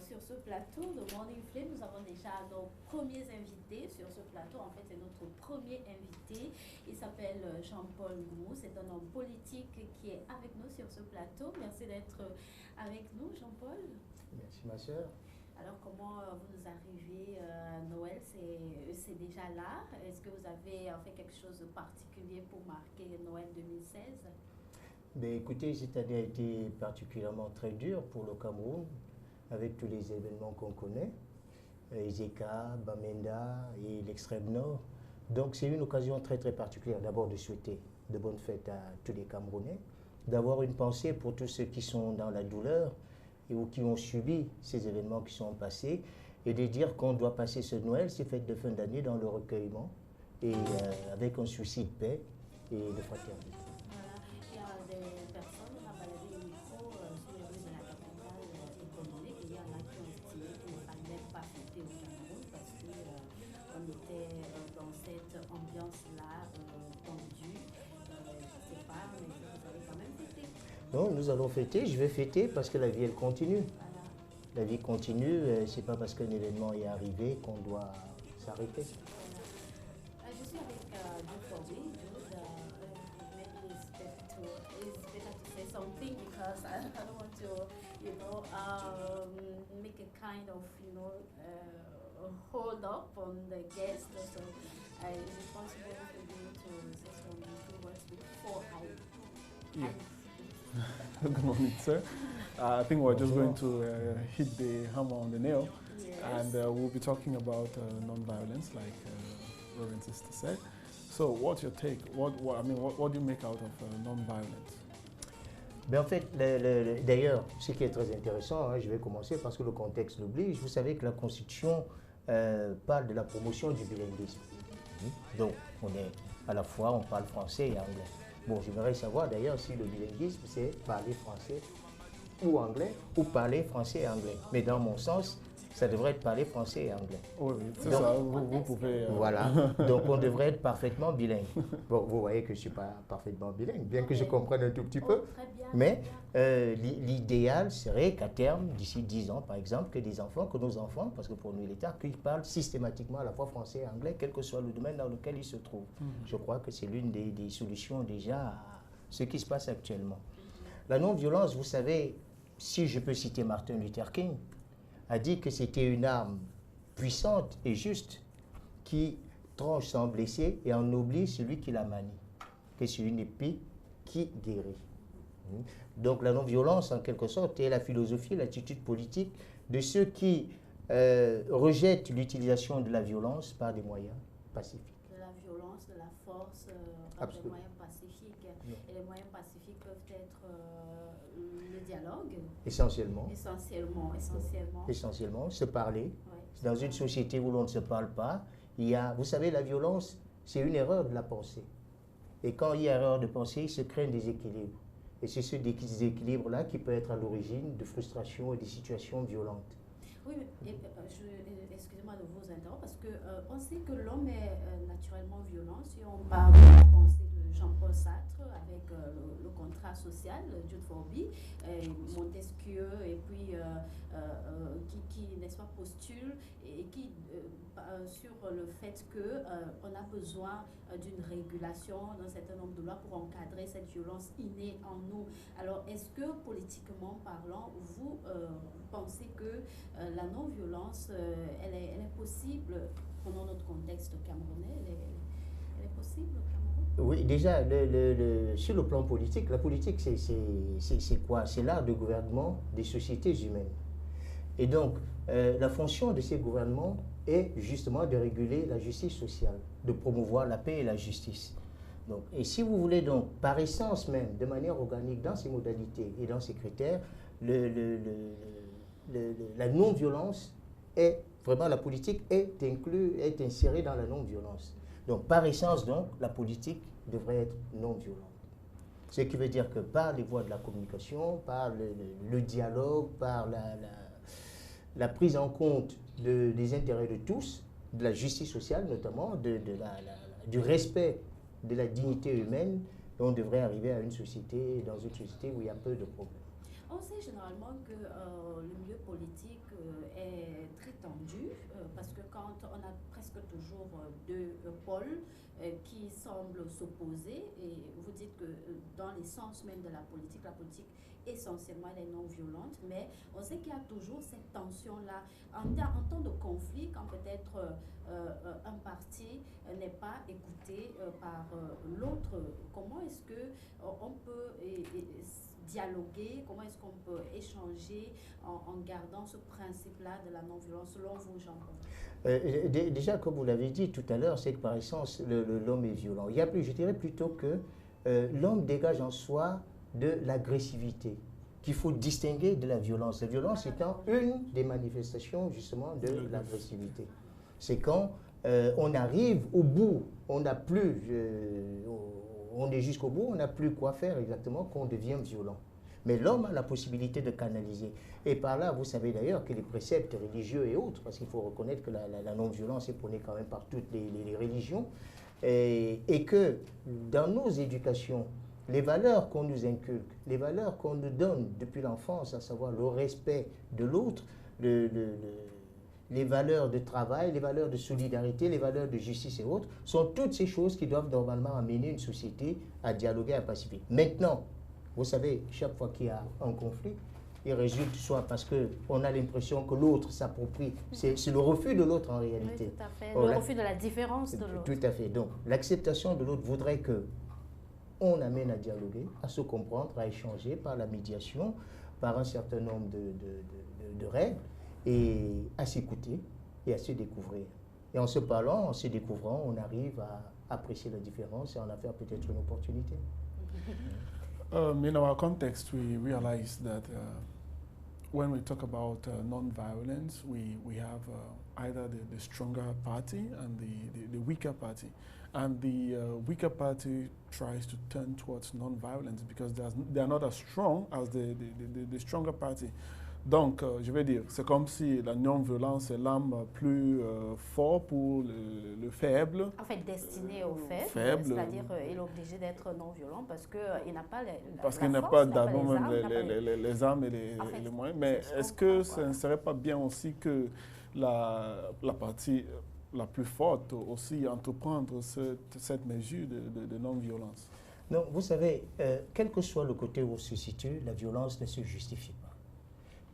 sur ce plateau de Morning Flame, nous avons déjà nos premiers invités sur ce plateau. En fait, c'est notre premier invité. Il s'appelle Jean-Paul Ngumou. C'est un homme politique qui est avec nous sur ce plateau. Merci d'être avec nous, Jean-Paul. Merci, ma soeur. Alors, comment vous arrivez à Noël? C'est déjà là. Est-ce que vous avez fait quelque chose de particulier pour marquer Noël 2016? Ben, écoutez, cette année a été particulièrement très dure pour le Cameroun, avec tous les événements qu'on connaît, Ezeka, Bamenda et l'extrême nord. Donc c'est une occasion très très particulière d'abord de souhaiter de bonnes fêtes à tous les Camerounais, d'avoir une pensée pour tous ceux qui sont dans la douleur et ou qui ont subi ces événements qui sont passés, et de dire qu'on doit passer ce Noël, ces fêtes de fin d'année, dans le recueillement et avec un souci de paix et de fraternité. Des personnes, on a baladé le micro sur les rues de la capitale économique. Il y en a qui ont estimé qu'il ne fallait pas fêter au Cameroun parce qu'on était dans cette ambiance-là tendue. Je ne sais pas, mais vous avez quand même fêté. Non, nous allons fêter, je vais fêter parce que la vie elle continue. Voilà. La vie continue, c'est pas parce qu'un événement est arrivé qu'on doit s'arrêter. Voilà. Je suis avec Jude Forby. Jude, maybe it's better to say something because I don't want to, make a kind of, hold up on the guest. So, is it possible for you to say some few words before Yeah. I Good morning, sir. I think we're just going to hit the hammer on the nail, Yes. and we'll be talking about non-violence, like Reverend Sister said. So, what's your take? What do you make out of non-violence? Ben en fait, d'ailleurs, ce qui est très intéressant, je vais commencer parce que le contexte l'oblige. Vous savez que la Constitution parle de la promotion du bilinguisme. Donc, on est à la fois, on parle français et anglais. Bon, j'aimerais savoir d'ailleurs si le bilinguisme, c'est parler français ou anglais, ou parler français et anglais. Mais dans mon sens, ça devrait être parler français et anglais. Oui, c'est Donc, ça, vous pouvez... Voilà, donc on devrait être parfaitement bilingue. Bon, vous voyez que je ne suis pas parfaitement bilingue, bien que je comprenne un tout petit peu. Très bien. Mais l'idéal serait qu'à terme, d'ici 10 ans par exemple, que nos enfants, parce que pour nous il est tard, qu'ils parlent systématiquement à la fois français et anglais, quel que soit le domaine dans lequel ils se trouvent. Je crois que c'est l'une des solutions déjà à ce qui se passe actuellement. La non-violence, vous savez, si je peux citer Martin Luther King, a dit que c'était une arme puissante et juste qui tranche sans blesser et ennoblit celui qui la manie, que c'est une épée qui guérit. Donc la non-violence, en quelque sorte, est la philosophie, l'attitude politique de ceux qui rejettent l'utilisation de la violence par des moyens pacifiques. De la violence, de la force, par des moyens pacifiques. Et les moyens pacifiques peuvent être le dialogue. Essentiellement. Essentiellement. Se parler. Ouais. Dans une société où l'on ne se parle pas, il y a, vous savez, la violence, c'est une erreur de la pensée. Et quand il y a erreur de pensée, il se crée un déséquilibre. Et c'est ce déséquilibre-là qui peut être à l'origine de frustrations et de situations violentes. Oui, excusez-moi de vous interrompre parce que on sait que l'homme est naturellement violent. Si on parle de la pensée de Jean-Paul Sartre avec le contrat social, Jude Forby, Montesquieu, et puis qui n'est-ce pas, postule et qui sur le fait qu'on a besoin d'une régulation d'un certain nombre de lois pour encadrer cette violence innée en nous. Alors, est-ce que politiquement parlant, vous pensez que la non-violence, elle est possible, prenons notre contexte camerounais, elle est possible au Cameroun? Oui, déjà, sur le plan politique, la politique, c'est quoi? C'est l'art de gouvernement des sociétés humaines. Et donc, la fonction de ces gouvernements est justement de réguler la justice sociale, de promouvoir la paix et la justice. Donc, et si vous voulez donc, par essence même, de manière organique, dans ces modalités et dans ces critères, la non-violence est, vraiment la politique est insérée dans la non-violence. Donc, par essence, donc, la politique devrait être non-violente. Ce qui veut dire que par les voies de la communication, par le dialogue, par la prise en compte des intérêts de tous, de la justice sociale notamment, du respect de la dignité humaine, on devrait arriver à dans une société où il y a peu de problèmes. On sait généralement que le milieu politique politique est très tendue parce que quand on a presque toujours deux pôles qui semblent s'opposer, et vous dites que dans l'essence même de la politique essentiellement elle est non violente, mais on sait qu'il y a toujours cette tension-là en temps de conflit, quand peut-être un parti n'est pas écouté par l'autre. Comment est-ce que on peut dialoguer, comment est-ce qu'on peut échanger en gardant ce principe-là de la non-violence selon vous, Jean-Paul? Déjà, comme vous l'avez dit tout à l'heure, c'est que par essence, l'homme est violent. Il y a plus, je dirais plutôt que l'homme dégage en soi de l'agressivité, qu'il faut distinguer de la violence. La violence étant une des manifestations justement de l'agressivité. C'est quand on arrive au bout, on n'a plus, on est jusqu'au bout, on n'a plus quoi faire exactement, qu'on devient violent. Mais l'homme a la possibilité de canaliser. Et par là, vous savez d'ailleurs que les préceptes religieux et autres, parce qu'il faut reconnaître que la non-violence est prônée quand même par toutes les religions, et que dans nos éducations, les valeurs qu'on nous inculque, les valeurs qu'on nous donne depuis l'enfance, à savoir le respect de l'autre, les valeurs de travail, les valeurs de solidarité, les valeurs de justice et autres, sont toutes ces choses qui doivent normalement amener une société à dialoguer, à pacifier. Maintenant, vous savez, chaque fois qu'il y a un conflit, il résulte soit parce qu'on a l'impression que l'autre s'approprie, c'est le refus de l'autre en réalité. Oui, tout à fait, le refus de la différence de l'autre. Tout à fait. Donc, l'acceptation de l'autre voudrait que on amène à dialoguer, à se comprendre, à échanger par la médiation, par un certain nombre de règles, et à s'écouter et à se découvrir. Et en se parlant, en se découvrant, on arrive à apprécier la différence et en en faire peut-être une opportunité. In our context, we realize that when we talk about non-violence, we have either the stronger party and the weaker party. And the weaker party tries to turn towards non-violence because they are not as strong as the stronger party. Donc, je vais dire, c'est comme si la non-violence est l'arme plus forte pour le faible. En fait, destiné au faible, c'est-à-dire il est obligé d'être non-violent parce qu'il n'a pas qu'il n'a pas d'abord les armes et les moyens. Mais est-ce que ce ne serait pas bien aussi que la partie la plus forte aussi entreprendre cette mesure de non-violence? Non, vous savez, quel que soit le côté où on se situe, la violence ne se justifie pas.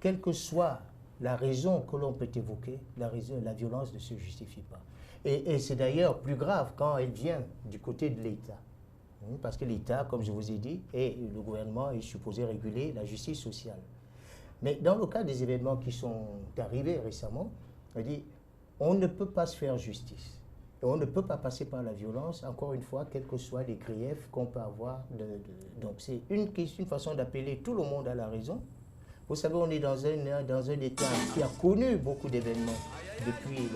Quelle que soit la raison que l'on peut évoquer, la violence ne se justifie pas. Et c'est d'ailleurs plus grave quand elle vient du côté de l'État. Parce que l'État, comme je vous ai dit, et le gouvernement est supposé réguler la justice sociale. Mais dans le cas des événements qui sont arrivés récemment, on ne peut pas se faire justice. Et on ne peut pas passer par la violence, encore une fois, quels que soient les griefs qu'on peut avoir. Donc c'est une façon d'appeler tout le monde à la raison. Vous savez, on est dans un État qui a connu beaucoup d'événements depuis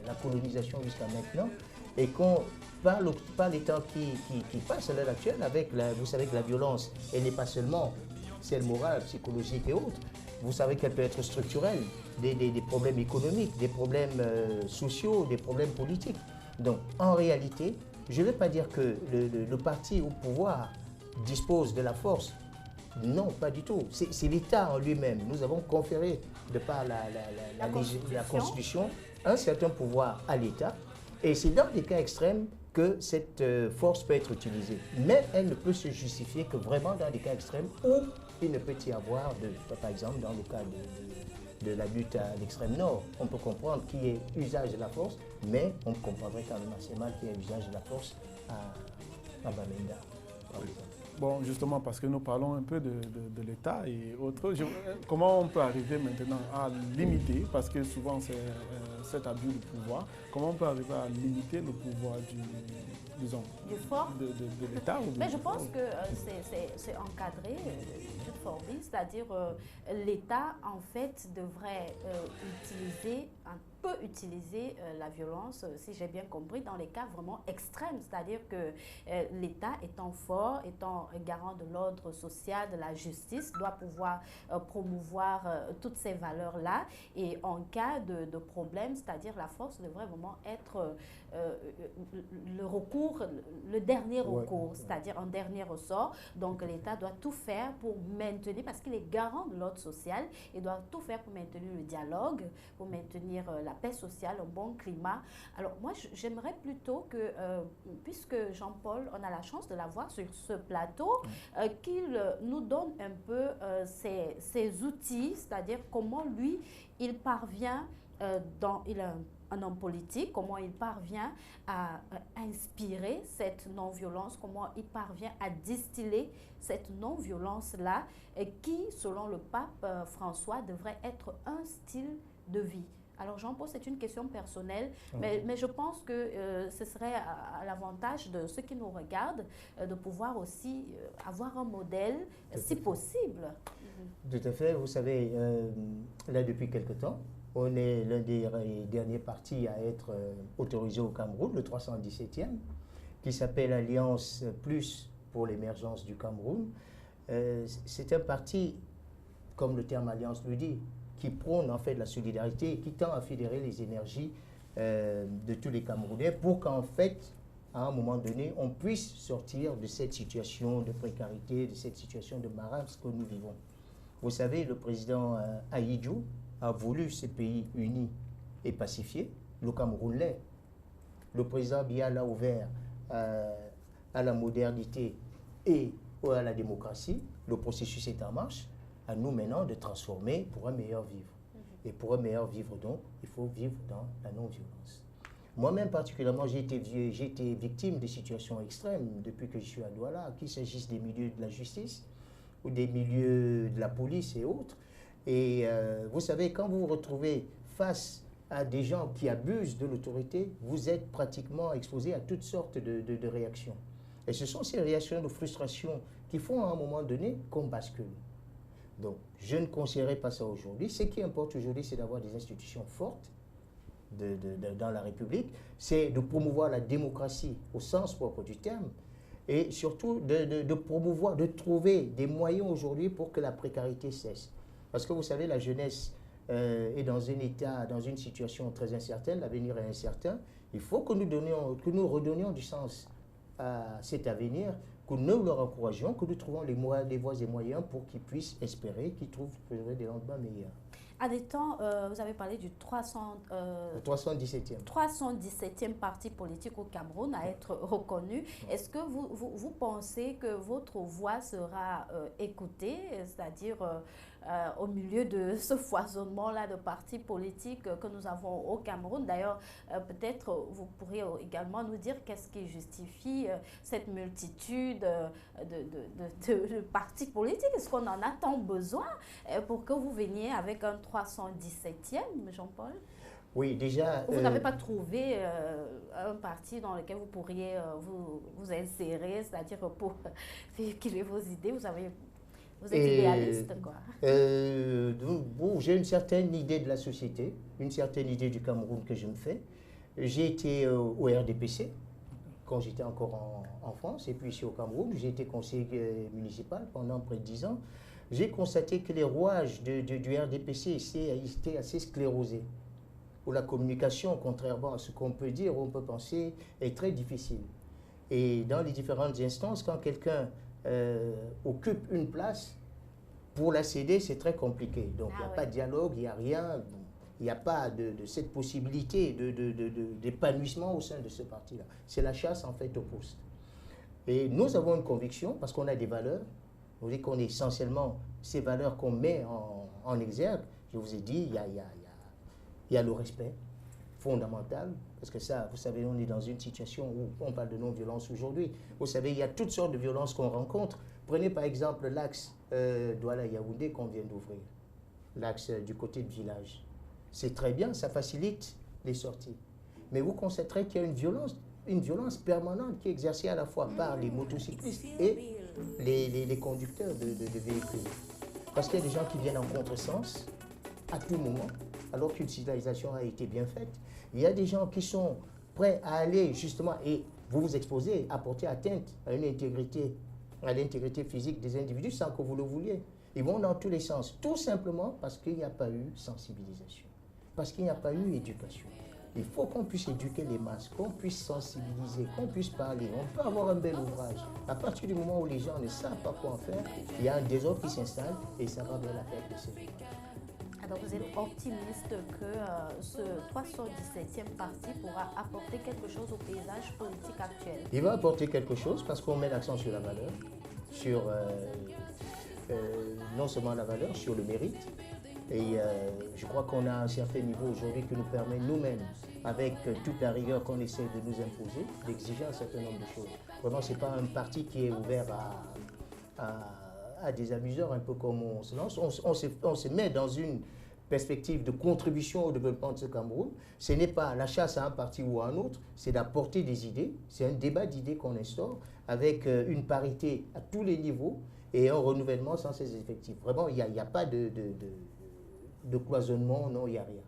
la colonisation jusqu'à maintenant, et qu'on parle l'État qui passe à l'heure actuelle avec, vous savez que la violence, elle n'est pas seulement celle morale, psychologique et autres. Vous savez qu'elle peut être structurelle, des problèmes économiques, des problèmes sociaux, des problèmes politiques. Donc, en réalité, je ne vais pas dire que le parti au pouvoir dispose de la force. Non, pas du tout. C'est l'État en lui-même. Nous avons conféré, de par la Constitution, un certain pouvoir à l'État. Et c'est dans des cas extrêmes que cette force peut être utilisée. Mais elle ne peut se justifier que vraiment dans des cas extrêmes où il ne peut y avoir, par exemple, dans le cas de la lutte à l'extrême nord, on peut comprendre qu'il y ait usage de la force, mais on comprendrait quand même assez mal qu'il y ait usage de la force à Bamenda, par exemple. Bon, justement, parce que nous parlons un peu de l'État et autres, comment on peut arriver maintenant à limiter, parce que souvent c'est cet abus de pouvoir, comment on peut arriver à limiter le pouvoir de l'État? Mais je pense que c'est encadré, toute forme, c'est-à-dire l'État, en fait, devrait peut utiliser la violence, si j'ai bien compris, dans les cas vraiment extrêmes, c'est-à-dire que l'État étant fort, étant garant de l'ordre social, de la justice, doit pouvoir promouvoir toutes ces valeurs-là, et en cas de problème, c'est-à-dire la force devrait vraiment être le recours pour le dernier recours, c'est-à-dire un dernier ressort. Donc l'État doit tout faire pour maintenir, parce qu'il est garant de l'ordre social, il doit tout faire pour maintenir le dialogue, pour maintenir la paix sociale, un bon climat. Alors moi, j'aimerais plutôt que, puisque Jean-Paul, on a la chance de l'avoir sur ce plateau, qu'il nous donne un peu ses outils, c'est-à-dire comment lui, il parvient, il a un homme politique, comment il parvient à inspirer cette non-violence, comment il parvient à distiller cette non-violence-là, qui, selon le pape François, devrait être un style de vie. Alors Jean-Paul, c'est une question personnelle, mais je pense que ce serait à l'avantage de ceux qui nous regardent de pouvoir aussi avoir un modèle, si possible. Tout à fait. Vous savez, là, depuis quelque temps, on est l'un des derniers partis à être autorisé au Cameroun, le 317e, qui s'appelle Alliance Plus pour l'émergence du Cameroun. C'est un parti, comme le terme Alliance le dit, qui prône en fait la solidarité et qui tend à fédérer les énergies de tous les Camerounais pour qu'en fait, à un moment donné, on puisse sortir de cette situation de précarité, de cette situation de marasme que nous vivons. Vous savez, le président Ahidjo a voulu ce pays uni et pacifié. Le Cameroun l'est. Le président Biya l'a ouvert à la modernité et à la démocratie. Le processus est en marche. À nous maintenant de transformer pour un meilleur vivre. Et pour un meilleur vivre, donc, il faut vivre dans la non-violence. Moi-même, particulièrement, j'ai été victime de situations extrêmes depuis que je suis à Douala, qu'il s'agisse des milieux de la justice ou des milieux de la police et autres. Et vous savez, quand vous vous retrouvez face à des gens qui abusent de l'autorité, vous êtes pratiquement exposé à toutes sortes de réactions. Et ce sont ces réactions de frustration qui font à un moment donné qu'on bascule. Donc, je ne conseillerais pas ça aujourd'hui. Ce qui importe aujourd'hui, c'est d'avoir des institutions fortes dans la République. C'est de promouvoir la démocratie au sens propre du terme. Et surtout, de promouvoir, de trouver des moyens aujourd'hui pour que la précarité cesse. Parce que vous savez, la jeunesse est dans un état, dans une situation très incertaine, l'avenir est incertain. Il faut que nous redonnions du sens à cet avenir, que nous leur encourageons, que nous trouvons les voies et moyens pour qu'ils puissent espérer, qu'ils trouvent des lendemains meilleurs. À des temps, vous avez parlé du 317e parti politique au Cameroun à être reconnu. Est-ce que vous pensez que votre voix sera écoutée, c'est-à-dire au milieu de ce foisonnement-là de partis politiques que nous avons au Cameroun? D'ailleurs, peut-être vous pourriez également nous dire qu'est-ce qui justifie cette multitude de partis politiques? Est-ce qu'on en a tant besoin pour que vous veniez avec un 317e, Jean-Paul? Oui, déjà... Vous n'avez pas trouvé un parti dans lequel vous pourriez vous insérer, c'est-à-dire pour véhiculer vos idées? Vous êtes idéaliste, quoi. Bon, j'ai une certaine idée de la société, une certaine idée du Cameroun que je me fais. J'ai été au RDPC quand j'étais encore en France, et puis ici au Cameroun. J'ai été conseiller municipal pendant près de 10 ans. J'ai constaté que les rouages du RDPC étaient assez sclérosés, où la communication, contrairement à ce qu'on peut dire ou on peut penser, est très difficile. Et dans les différentes instances, quand quelqu'un occupe une place, pour la céder, c'est très compliqué. Donc, il n'y a pas de dialogue, il n'y a rien, il n'y a pas de cette possibilité d'épanouissement au sein de ce parti-là. C'est la chasse, en fait, au poste. Et nous avons une conviction, parce qu'on a des valeurs. Vous voyez qu'on est essentiellement ces valeurs qu'on met en exergue. Je vous ai dit, il y a le respect fondamental, parce que ça, vous savez, on est dans une situation où on parle de non-violence aujourd'hui. Vous savez, il y a toutes sortes de violences qu'on rencontre. Prenez par exemple l'axe Douala-Yaoundé qu'on vient d'ouvrir, l'axe du côté de village. C'est très bien, ça facilite les sorties. Mais vous constaterez qu'il y a une violence permanente qui est exercée à la fois par les motocyclistes et les conducteurs de véhicules. Parce qu'il y a des gens qui viennent en contresens à tout moment, alors qu'une signalisation a été bien faite. Il y a des gens qui sont prêts à aller justement, et vous vous exposez, à porter atteinte à l'intégrité physique des individus sans que vous le vouliez. Ils vont dans tous les sens, tout simplement parce qu'il n'y a pas eu sensibilisation, parce qu'il n'y a pas eu éducation. Il faut qu'on puisse éduquer les masses, qu'on puisse sensibiliser, qu'on puisse parler. On peut avoir un bel ouvrage. À partir du moment où les gens ne savent pas quoi en faire, il y a un désordre qui s'installe et ça va bien la faire de ces gens. Alors vous êtes optimiste que ce 317e parti pourra apporter quelque chose au paysage politique actuel? Il va apporter quelque chose parce qu'on met l'accent sur la valeur, sur non seulement la valeur, sur le mérite. Et je crois qu'on a un certain niveau aujourd'hui qui nous permet nous-mêmes, avec toute la rigueur qu'on essaie de nous imposer, d'exiger un certain nombre de choses. Vraiment, ce n'est pas un parti qui est ouvert à des amuseurs, un peu comme on se lance. On se met dans une perspective de contribution au développement de ce Cameroun. Ce n'est pas la chasse à un parti ou à un autre, c'est d'apporter des idées. C'est un débat d'idées qu'on instaure avec une parité à tous les niveaux et un renouvellement sans ces effectifs. Vraiment, il n'y a pas de cloisonnement, non, il n'y a rien.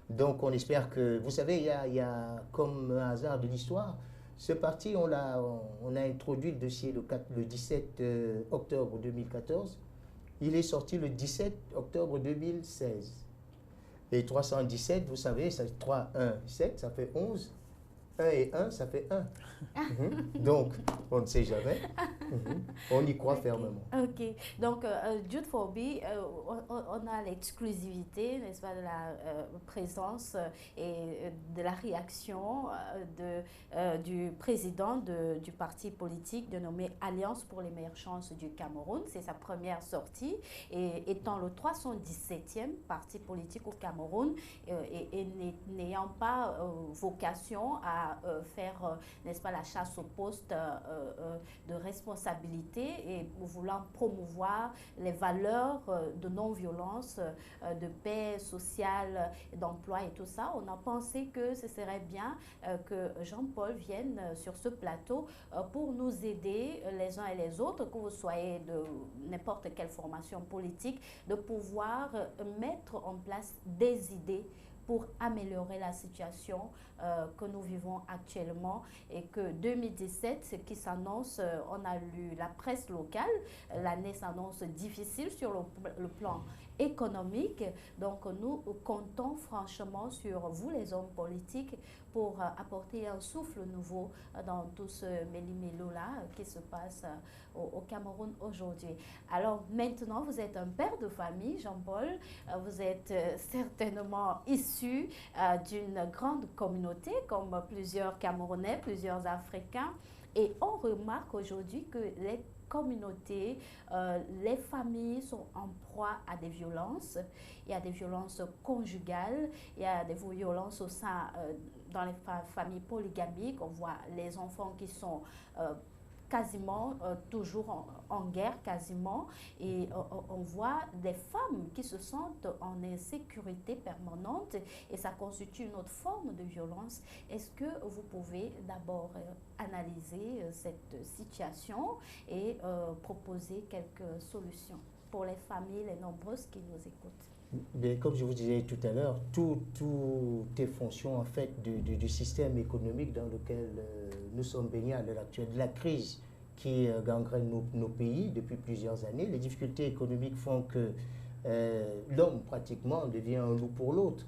Donc on espère que, vous savez, il y a comme un hasard de l'histoire, ce parti, on a introduit le dossier le 17 octobre 2014. Il est sorti le 17 octobre 2016. Et 317, vous savez, c'est 3, 1, 7, ça fait 11. 1 et 1, ça fait 1. Donc, on ne sait jamais. On y croit fermement. Ok. Donc, Jude Forby, on a l'exclusivité, n'est-ce pas, de la présence et de la réaction du président du parti politique dénommé Alliance pour les meilleures chances du Cameroun. C'est sa première sortie. Et étant le 317e parti politique au Cameroun et n'ayant pas vocation à faire, n'est-ce pas, la chasse au poste de responsabilité et voulant promouvoir les valeurs de non-violence, de paix sociale, d'emploi et tout ça, on a pensé que ce serait bien que Jean-Paul vienne sur ce plateau pour nous aider les uns et les autres, que vous soyez de n'importe quelle formation politique, de pouvoir mettre en place des idées pour améliorer la situation que nous vivons actuellement et que 2017, ce qui s'annonce, on a lu la presse locale, l'année s'annonce difficile sur le plan économique. Donc nous comptons franchement sur vous les hommes politiques pour apporter un souffle nouveau dans tout ce méli-mélo-là qui se passe au Cameroun aujourd'hui. Alors maintenant, vous êtes un père de famille, Jean-Paul, vous êtes certainement issu d'une grande communauté comme plusieurs Camerounais, plusieurs Africains, et on remarque aujourd'hui que les communautés, les familles sont en proie à des violences. Il y a des violences conjugales, il y a des violences au sein dans les familles polygamiques. On voit les enfants qui sont quasiment toujours en guerre quasiment, et on voit des femmes qui se sentent en insécurité permanente et ça constitue une autre forme de violence. Est-ce que vous pouvez d'abord analyser cette situation et proposer quelques solutions pour les familles, les nombreuses qui nous écoutent? Mais comme je vous disais tout à l'heure, tout est fonction en fait du système économique dans lequel nous sommes baignés à l'heure actuelle, de la crise qui gangrène nos pays depuis plusieurs années. Les difficultés économiques font que l'homme pratiquement devient un loup pour l'autre.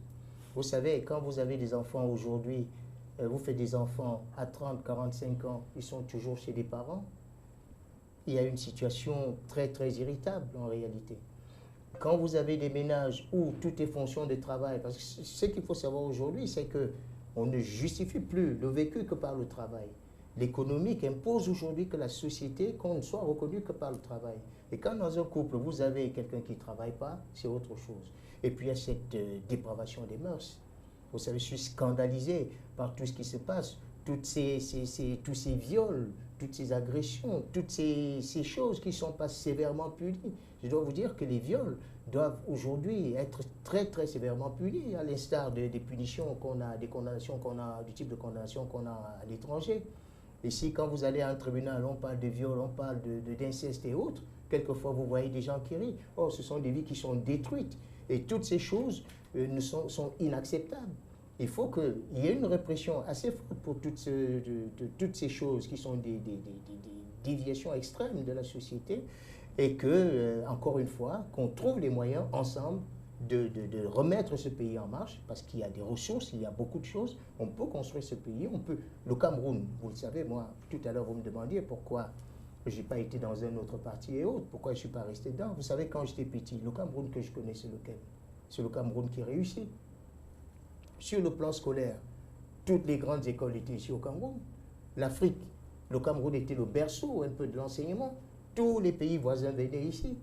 Vous savez, quand vous avez des enfants aujourd'hui, vous faites des enfants à 30, 45 ans, ils sont toujours chez des parents. Il y a une situation très très irritable en réalité. Quand vous avez des ménages où tout est fonction de travail, parce que ce qu'il faut savoir aujourd'hui, c'est qu'on ne justifie plus le vécu que par le travail. L'économique impose aujourd'hui que la société, qu'on ne soit reconnu que par le travail. Et quand dans un couple, vous avez quelqu'un qui ne travaille pas, c'est autre chose. Et puis il y a cette dépravation des mœurs. Vous savez, je suis scandalisé par tout ce qui se passe, tous ces viols, toutes ces agressions, toutes ces choses qui ne sont pas sévèrement punies. Je dois vous dire que les viols doivent aujourd'hui être très très sévèrement punis, à l'instar des punitions qu'on a, des condamnations qu'on a, du type de condamnation qu'on a à l'étranger. Ici, quand vous allez à un tribunal, on parle de viol, on parle d'inceste et autres. Quelquefois, vous voyez des gens qui rient. Oh, ce sont des vies qui sont détruites. Et toutes ces choses sont inacceptables. Il faut qu'il y ait une répression assez forte pour toutes ces choses qui sont des déviations extrêmes de la société et que, encore une fois, qu'on trouve les moyens ensemble de remettre ce pays en marche, parce qu'il y a des ressources, il y a beaucoup de choses. On peut construire ce pays, on peut. Le Cameroun, vous le savez, moi, tout à l'heure, vous me demandiez pourquoi je n'ai pas été dans un autre parti et autres, pourquoi je ne suis pas resté dedans. Vous savez, quand j'étais petit, le Cameroun que je connais, c'est lequel? C'est le Cameroun qui réussit. Sur le plan scolaire, toutes les grandes écoles étaient ici au Cameroun. L'Afrique, le Cameroun était le berceau un peu de l'enseignement. Tous les pays voisins venaient ici.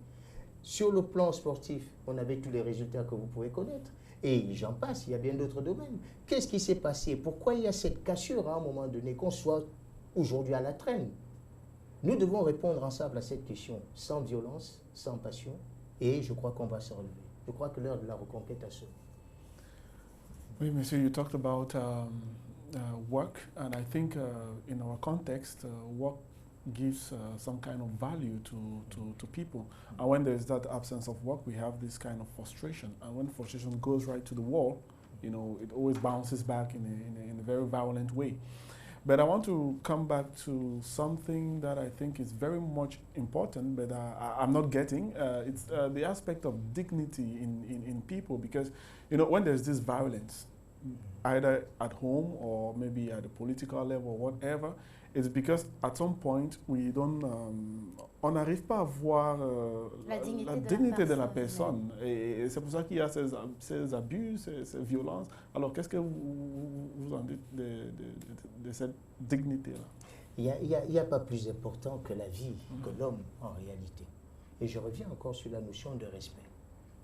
Sur le plan sportif, on avait tous les résultats que vous pouvez connaître. Et j'en passe, il y a bien d'autres domaines. Qu'est-ce qui s'est passé? Pourquoi il y a cette cassure à un moment donné, qu'on soit aujourd'hui à la traîne? Nous devons répondre ensemble à cette question, sans violence, sans passion, et je crois qu'on va se relever. Je crois que l'heure de la reconquête a sonné. Oui, monsieur, you talked about work, and I think in our context, work gives some kind of value to people. And when there's that absence of work, we have this kind of frustration. And when frustration goes right to the wall, you know, it always bounces back in a very violent way. But I want to come back to something that I think is very much important, but I'm not getting. It's the aspect of dignity in people, because, you know, when there's this violence, either at home or maybe at the political level or whatever, it's because at some point we don't, on n'arrive pas à voir la la dignité dignité de la personne. Et c'est pour ça qu'il y a ces abus, ces violences. Alors, qu'est-ce que vous en dites de cette dignité-là? Il n'y a pas plus important que la vie, que l'homme en réalité. Et je reviens encore sur la notion de respect.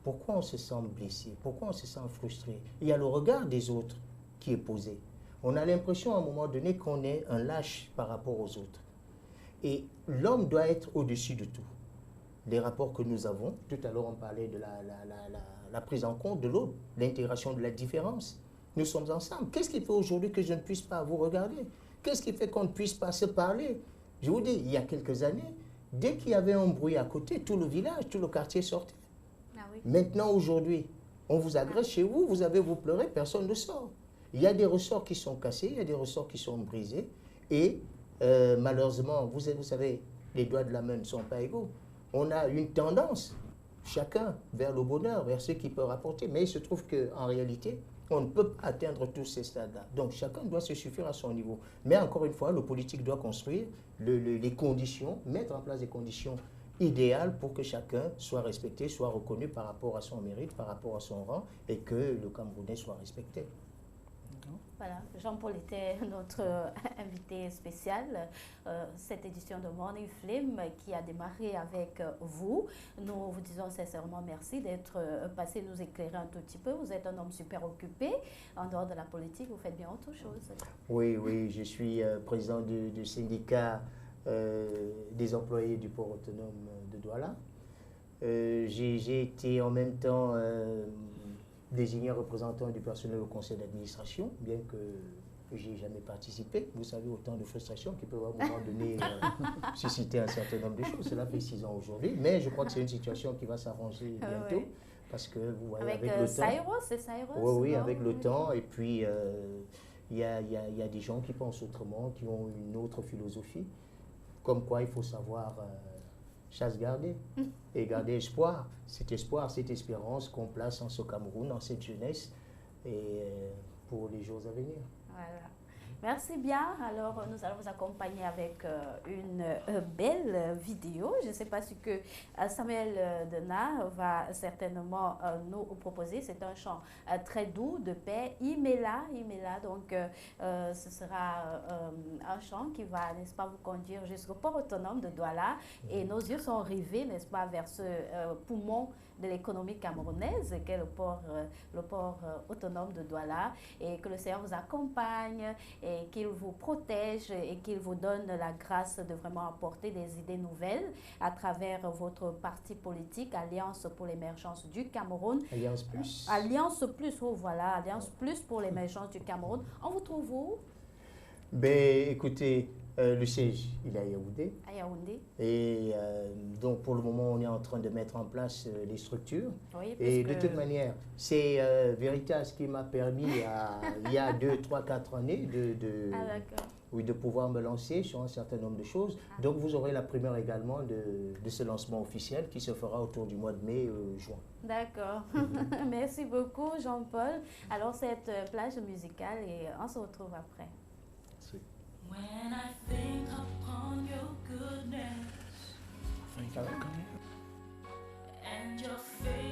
Pourquoi on se sent blessé? Pourquoi on se sent frustré? Il y a le regard des autres qui est posé. On a l'impression à un moment donné qu'on est un lâche par rapport aux autres. Et l'homme doit être au-dessus de tout. Les rapports que nous avons, tout à l'heure on parlait de la prise en compte de l'autre, l'intégration de la différence. Nous sommes ensemble. Qu'est-ce qui fait aujourd'hui que je ne puisse pas vous regarder? Qu'est-ce qui fait qu'on ne puisse pas se parler? Je vous dis, il y a quelques années, dès qu'il y avait un bruit à côté, tout le village, tout le quartier sortait. Ah oui. Maintenant, aujourd'hui, on vous agresse chez vous, vous avez vous pleurer, personne ne sort. Il y a des ressorts qui sont cassés, il y a des ressorts qui sont brisés. Et malheureusement, vous savez, les doigts de la main ne sont pas égaux. On a une tendance, chacun, vers le bonheur, vers ce qui peut rapporter. Mais il se trouve qu'en réalité, on ne peut pas atteindre tous ces stades-là. Donc chacun doit se suffire à son niveau. Mais encore une fois, le politique doit construire les conditions, mettre en place des conditions idéales pour que chacun soit respecté, soit reconnu par rapport à son mérite, par rapport à son rang, et que le Camerounais soit respecté. Voilà, Jean-Paul était notre invité spécial. Cette édition de Morning Flame qui a démarré avec vous. Nous vous disons sincèrement merci d'être passé nous éclairer un tout petit peu. Vous êtes un homme super occupé. En dehors de la politique, vous faites bien autre chose. Oui, je suis président du syndicat des employés du port autonome de Douala. J'ai été en même temps désigné représentant du personnel au conseil d'administration, bien que je n'ai jamais participé. Vous savez, autant de frustrations qui peuvent à un moment donné susciter un certain nombre de choses. Cela fait 6 ans aujourd'hui, mais je crois que c'est une situation qui va s'arranger bientôt, parce que vous voyez, avec le temps... C'est Cyrus? Oui, avec le temps, et puis il y a des gens qui pensent autrement, qui ont une autre philosophie, comme quoi il faut savoir... chasse gardée et garder espoir. Cet espoir, cette espérance qu'on place en ce Cameroun, en cette jeunesse et pour les jours à venir. Voilà. Merci bien. Alors, nous allons vous accompagner avec une belle vidéo. Je ne sais pas ce que Samuel Dena va certainement nous proposer. C'est un chant très doux de paix. Imela. Donc, ce sera un chant qui va, n'est-ce pas, vous conduire jusqu'au port autonome de Douala. Et nos yeux sont rivés, n'est-ce pas, vers ce poumon de l'économie camerounaise, qu'est le port autonome de Douala, et que le Seigneur vous accompagne, et qu'il vous protège, et qu'il vous donne la grâce de vraiment apporter des idées nouvelles à travers votre parti politique, Alliance pour l'émergence du Cameroun. Alliance Plus. Alliance Plus, oh voilà, Alliance Plus pour l'émergence du Cameroun. On vous trouve où? Ben, écoutez, le siège, il est à Yaoundé. À Yaoundé. Et donc, pour le moment, on est en train de mettre en place les structures. Oui, et de toute manière, c'est Veritas qui m'a permis, il y a 2, 3, 4 années, oui, de pouvoir me lancer sur un certain nombre de choses. Donc vous aurez la primeur également de ce lancement officiel qui se fera autour du mois de mai-juin. D'accord. Merci beaucoup, Jean-Paul. Alors, cette plage musicale et on se retrouve après. Merci. When I think upon your goodness Thank you for coming. and your face.